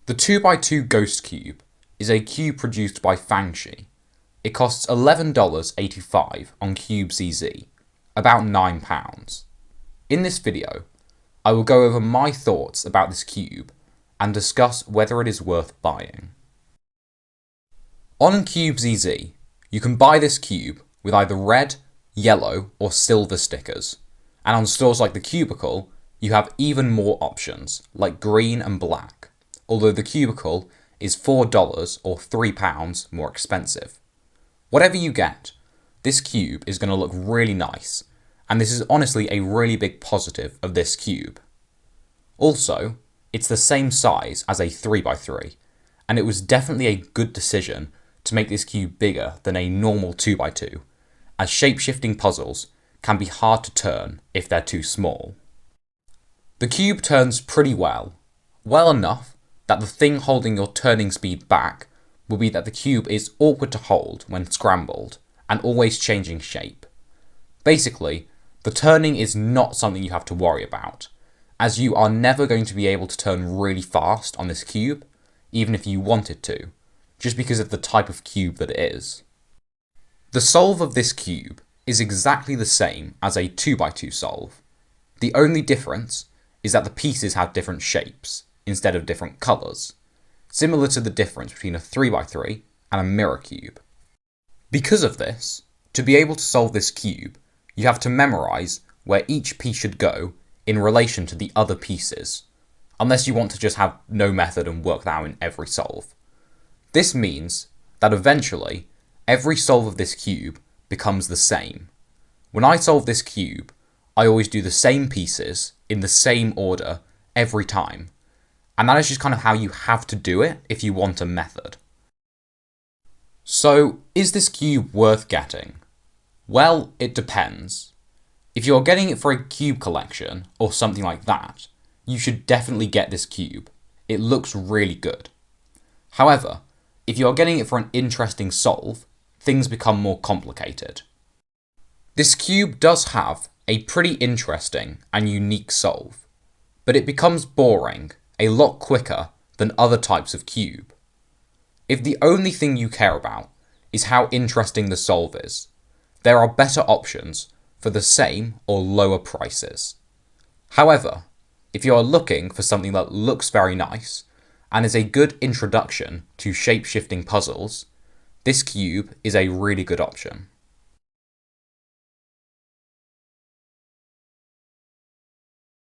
The 2x2 Ghost Cube is a cube produced by Fangshi. It costs $11.85 on CubeCZ, about £9. In this video, I will go over my thoughts about this cube and discuss whether it is worth buying. On CubeCZ, you can buy this cube with either red, yellow or silver stickers, and on stores like The Cubicle, you have even more options like green and black, although The Cubicle is $4 or £3 more expensive. Whatever you get, this cube is going to look really nice, and this is honestly a really big positive of this cube. Also, it's the same size as a 3x3, and it was definitely a good decision to make this cube bigger than a normal 2x2, as shape-shifting puzzles can be hard to turn if they're too small. The cube turns pretty well enough that the thing holding your turning speed back will be that the cube is awkward to hold when scrambled and always changing shape. Basically, the turning is not something you have to worry about, as you are never going to be able to turn really fast on this cube, even if you wanted to, just because of the type of cube that it is. The solve of this cube is exactly the same as a 2x2 solve. The only difference is that the pieces have different shapes instead of different colours, similar to the difference between a 3x3 and a mirror cube. Because of this, to be able to solve this cube, you have to memorise where each piece should go in relation to the other pieces, unless you want to just have no method and work that out in every solve. This means that eventually, every solve of this cube becomes the same. When I solve this cube, I always do the same pieces in the same order every time, and that is just kind of how you have to do it if you want a method. So, is this cube worth getting? Well, it depends. If you're getting it for a cube collection or something like that, you should definitely get this cube. It looks really good. However, if you're getting it for an interesting solve, things become more complicated. This cube does have a pretty interesting and unique solve, but it becomes boring a lot quicker than other types of cube. If the only thing you care about is how interesting the solve is, there are better options for the same or lower prices. However, if you are looking for something that looks very nice and is a good introduction to shape-shifting puzzles, this cube is a really good option.